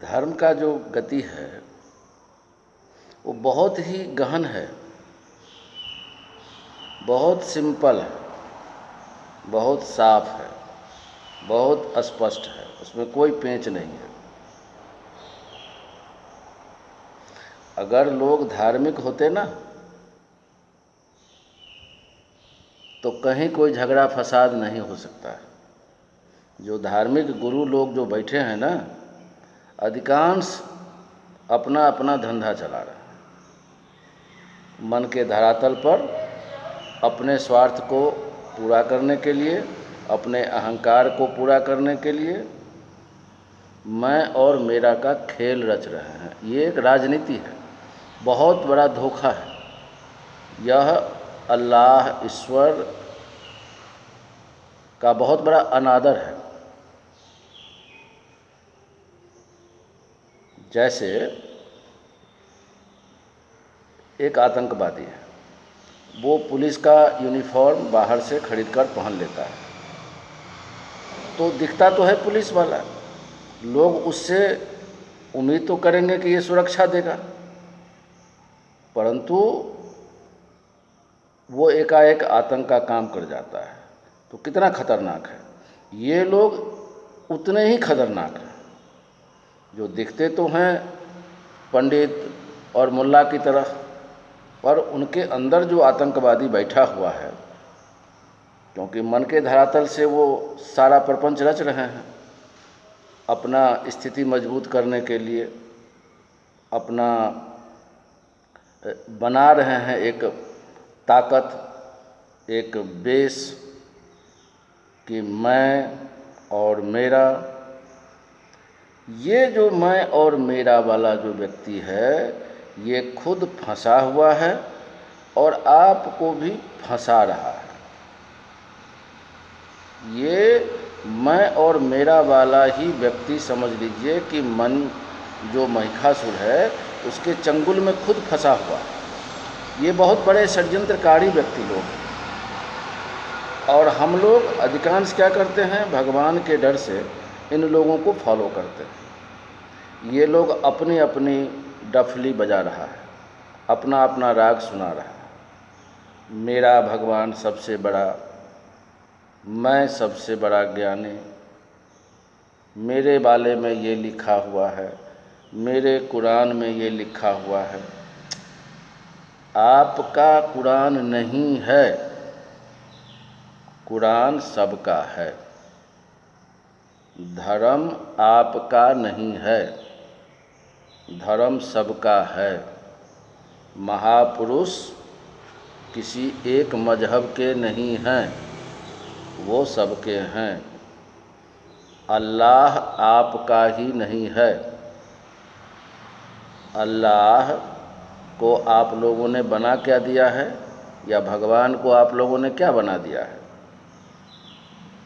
धर्म का जो गति है वो बहुत ही गहन है, बहुत सिंपल है, बहुत साफ है, बहुत स्पष्ट है, उसमें कोई पेंच नहीं है। अगर लोग धार्मिक होते ना तो कहीं कोई झगड़ा फसाद नहीं हो सकता है। जो धार्मिक गुरु लोग जो बैठे हैं ना, अधिकांश अपना अपना धंधा चला रहे हैं, मन के धरातल पर अपने स्वार्थ को पूरा करने के लिए, अपने अहंकार को पूरा करने के लिए मैं और मेरा का खेल रच रहे हैं। ये एक राजनीति है, बहुत बड़ा धोखा है। यह अल्लाह ईश्वर का बहुत बड़ा अनादर है। जैसे एक आतंकवादी है, वो पुलिस का यूनिफॉर्म बाहर से खरीदकर पहन लेता है, तो दिखता तो है पुलिस वाला, लोग उससे उम्मीद तो करेंगे कि ये सुरक्षा देगा, परंतु वो एकाएक आतंक का काम कर जाता है। तो कितना खतरनाक है। ये लोग उतने ही खतरनाक हैं, जो दिखते तो हैं पंडित और मुल्ला की तरह, पर उनके अंदर जो आतंकवादी बैठा हुआ है, क्योंकि मन के धरातल से वो सारा प्रपंच रच रहे हैं, अपना स्थिति मजबूत करने के लिए अपना बना रहे हैं एक ताकत, एक बेस कि मैं और मेरा। ये जो मैं और मेरा वाला जो व्यक्ति है, ये खुद फंसा हुआ है और आपको भी फंसा रहा है। ये मैं और मेरा वाला ही व्यक्ति समझ लीजिए कि मन जो महिषासुर है उसके चंगुल में खुद फंसा हुआ है। ये बहुत बड़े षड्यंत्रकारी व्यक्ति लोग हैं, और हम लोग अधिकांश क्या करते हैं, भगवान के डर से इन लोगों को फॉलो करते हैं। ये लोग अपनी अपनी डफली बजा रहा है, अपना अपना राग सुना रहा है। मेरा भगवान सबसे बड़ा, मैं सबसे बड़ा ज्ञानी, मेरे बारे में ये लिखा हुआ है, मेरे कुरान में ये लिखा हुआ है। आपका कुरान नहीं है, कुरान सबका है। धर्म आपका नहीं है, धर्म सबका है। महापुरुष किसी एक मजहब के नहीं हैं, वो सबके हैं। अल्लाह आपका ही नहीं है। अल्लाह को आप लोगों ने बना क्या दिया है, या भगवान को आप लोगों ने क्या बना दिया है।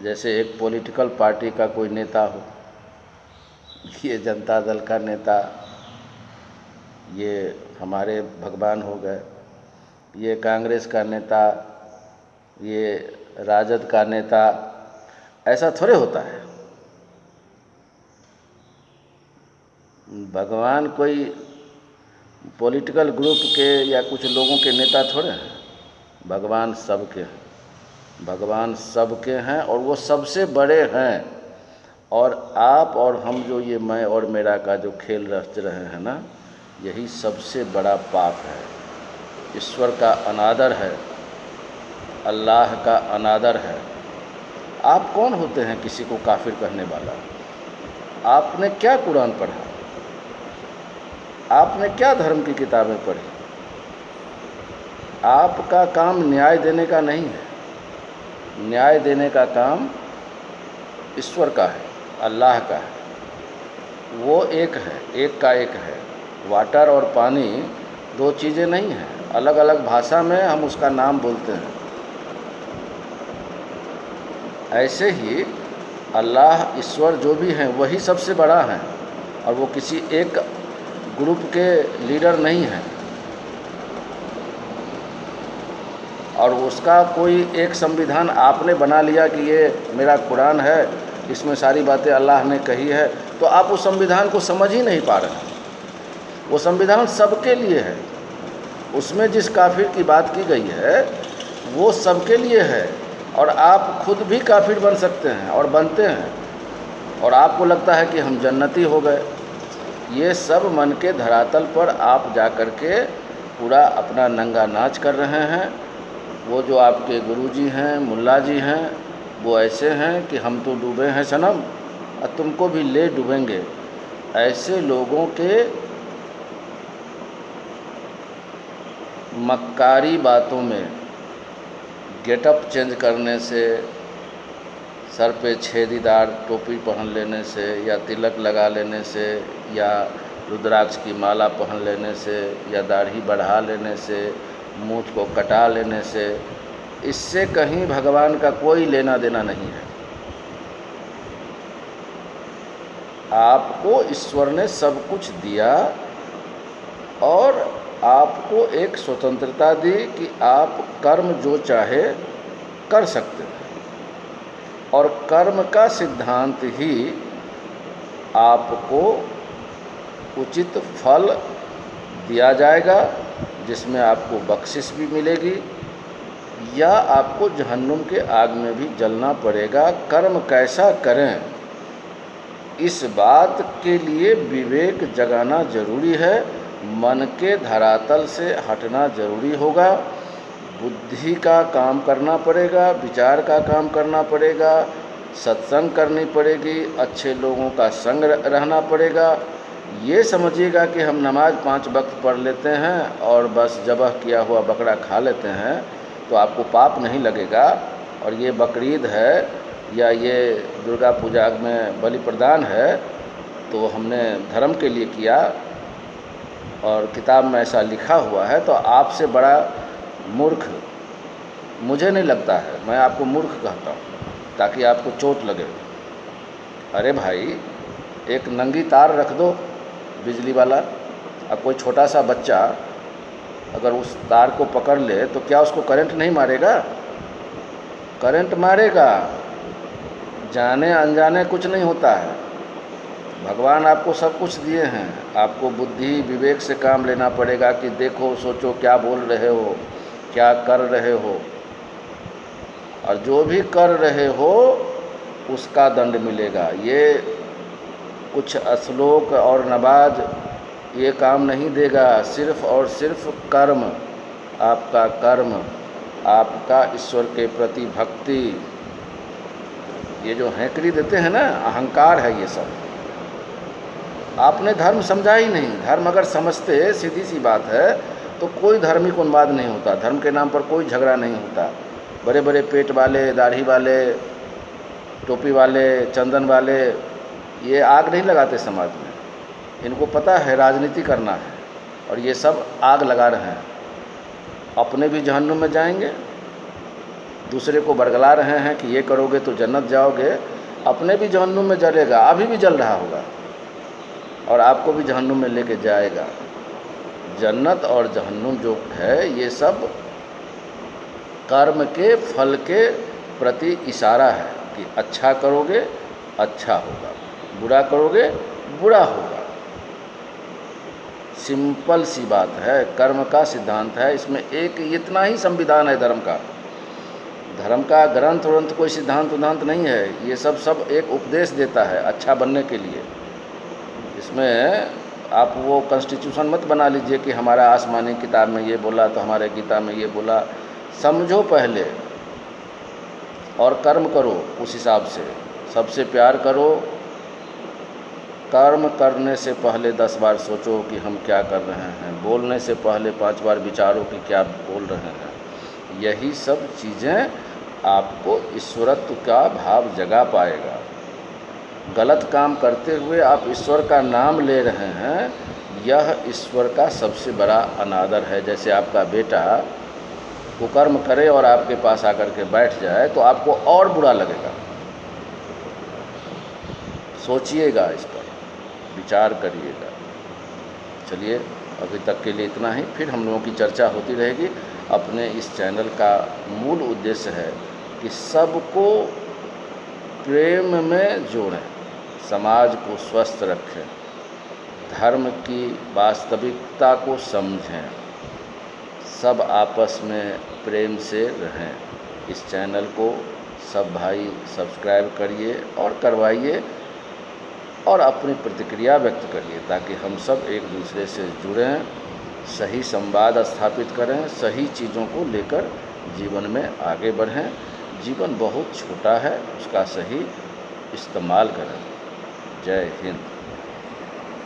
जैसे एक पॉलिटिकल पार्टी का कोई नेता हो, ये जनता दल का नेता, ये हमारे भगवान हो गए, ये कांग्रेस का नेता, ये राजद का नेता, ऐसा थोड़े होता है। भगवान कोई पॉलिटिकल ग्रुप के या कुछ लोगों के नेता थोड़े हैं। भगवान सबके हैं, भगवान सबके हैं और वो सबसे बड़े हैं। और आप और हम जो ये मैं और मेरा का जो खेल रच रहे हैं ना, यही सबसे बड़ा पाप है। ईश्वर का अनादर है, अल्लाह का अनादर है। आप कौन होते हैं किसी को काफिर कहने वाला? आपने क्या कुरान पढ़ा? आपने क्या धर्म की किताबें पढ़ी? आपका काम न्याय देने का नहीं है। न्याय देने का काम ईश्वर का है, अल्लाह का है। वो एक है, एक का एक है। वाटर और पानी दो चीज़ें नहीं हैं, अलग अलग भाषा में हम उसका नाम बोलते हैं। ऐसे ही अल्लाह ईश्वर जो भी हैं वही सबसे बड़ा है, और वो किसी एक ग्रुप के लीडर नहीं हैं। और उसका कोई एक संविधान आपने बना लिया कि ये मेरा कुरान है, इसमें सारी बातें अल्लाह ने कही है, तो आप उस संविधान को समझ ही नहीं पा रहे हैं। वो संविधान सबके लिए है, उसमें जिस काफिर की बात की गई है वो सबके लिए है, और आप खुद भी काफिर बन सकते हैं और बनते हैं, और आपको लगता है कि हम जन्नती हो गए। ये सब मन के धरातल पर आप जा कर के पूरा अपना नंगा नाच कर रहे हैं। वो जो आपके गुरुजी हैं, मुल्ला जी हैं, वो ऐसे हैं कि हम तो डूबे हैं सनम और तुमको भी ले डूबेंगे। ऐसे लोगों के मक्कारी बातों में गेटअप चेंज करने से, सर पे छेदीदार टोपी पहन लेने से, या तिलक लगा लेने से, या रुद्राक्ष की माला पहन लेने से, या दाढ़ी बढ़ा लेने से, मूंछ को कटा लेने से, इससे कहीं भगवान का कोई लेना देना नहीं है। आपको ईश्वर ने सब कुछ दिया और आपको एक स्वतंत्रता दी कि आप कर्म जो चाहे कर सकते हैं, और कर्म का सिद्धांत ही आपको उचित फल दिया जाएगा, जिसमें आपको बख्शिश भी मिलेगी, या आपको जहन्नुम के आग में भी जलना पड़ेगा। कर्म कैसा करें, इस बात के लिए विवेक जगाना जरूरी है, मन के धरातल से हटना जरूरी होगा, बुद्धि का काम करना पड़ेगा, विचार का काम करना पड़ेगा, सत्संग करनी पड़ेगी, अच्छे लोगों का संग रहना पड़ेगा। ये समझिएगा कि हम नमाज 5 वक्त पढ़ लेते हैं और बस ज़बह किया हुआ बकरा खा लेते हैं तो आपको पाप नहीं लगेगा, और ये बकरीद है या ये दुर्गा पूजा में बलि प्रदान है तो हमने धर्म के लिए किया और किताब में ऐसा लिखा हुआ है, तो आपसे बड़ा मूर्ख मुझे नहीं लगता है। मैं आपको मूर्ख कहता हूँ ताकि आपको चोट लगे। अरे भाई, एक नंगी तार रख दो बिजली वाला, अब कोई छोटा सा बच्चा अगर उस तार को पकड़ ले तो क्या उसको करंट नहीं मारेगा? करंट मारेगा। जाने अनजाने कुछ नहीं होता है। भगवान आपको सब कुछ दिए हैं, आपको बुद्धि विवेक से काम लेना पड़ेगा कि देखो सोचो क्या बोल रहे हो, क्या कर रहे हो, और जो भी कर रहे हो उसका दंड मिलेगा। ये कुछ श्लोक और नमाज ये काम नहीं देगा। सिर्फ और सिर्फ कर्म, आपका कर्म, आपका ईश्वर के प्रति भक्ति, ये जो हैंकड़ी देते हैं ना, अहंकार है ये सब। आपने धर्म समझा ही नहीं। धर्म अगर समझते, सीधी सी बात है, तो कोई धार्मिक उन्माद नहीं होता, धर्म के नाम पर कोई झगड़ा नहीं होता। बड़े बड़े पेट वाले, दाढ़ी वाले, टोपी वाले, चंदन वाले ये आग नहीं लगाते समाज में। इनको पता है राजनीति करना है, और ये सब आग लगा रहे हैं। अपने भी जहन्नुम में जाएंगे, दूसरे को बरगला रहे हैं कि ये करोगे तो जन्नत जाओगे, अपने भी जहन्नुम में जलेगा, अभी भी जल रहा होगा, और आपको भी जहन्नुम में लेके जाएगा। जन्नत और जहन्नुम जो है ये सब कर्म के फल के प्रति इशारा है कि अच्छा करोगे अच्छा होगा, बुरा करोगे बुरा होगा। सिंपल सी बात है, कर्म का सिद्धांत है। इसमें एक इतना ही संविधान है धर्म का। धर्म का ग्रंथ व्रंथ कोई सिद्धांत उद्धांत नहीं है। ये सब एक उपदेश देता है अच्छा बनने के लिए। इसमें आप वो कॉन्स्टिट्यूशन मत बना लीजिए कि हमारा आसमानी किताब में ये बोला तो हमारे गीता में ये बोला। समझो पहले और कर्म करो उस हिसाब से। सबसे प्यार करो। कर्म करने से पहले 10 बार सोचो कि हम क्या कर रहे हैं। बोलने से पहले 5 बार विचारो कि क्या बोल रहे हैं। यही सब चीज़ें आपको ईश्वरत्व का भाव जगा पाएगा। गलत काम करते हुए आप ईश्वर का नाम ले रहे हैं, यह ईश्वर का सबसे बड़ा अनादर है। जैसे आपका बेटा कुकर्म करे और आपके पास आकर के बैठ जाए तो आपको और बुरा लगेगा। सोचिएगा, इस पर विचार करिएगा। चलिए अभी तक के लिए इतना ही, फिर हम लोगों की चर्चा होती रहेगी। अपने इस चैनल का मूल उद्देश्य है कि सबको प्रेम में जोड़ें, समाज को स्वस्थ रखें, धर्म की वास्तविकता को समझें, सब आपस में प्रेम से रहें। इस चैनल को सब भाई सब्सक्राइब करिए और करवाइए और अपनी प्रतिक्रिया व्यक्त करिए, ताकि हम सब एक दूसरे से जुड़ें, सही संवाद स्थापित करें, सही चीज़ों को लेकर जीवन में आगे बढ़ें। जीवन बहुत छोटा है, उसका सही इस्तेमाल करें। जय हिंद।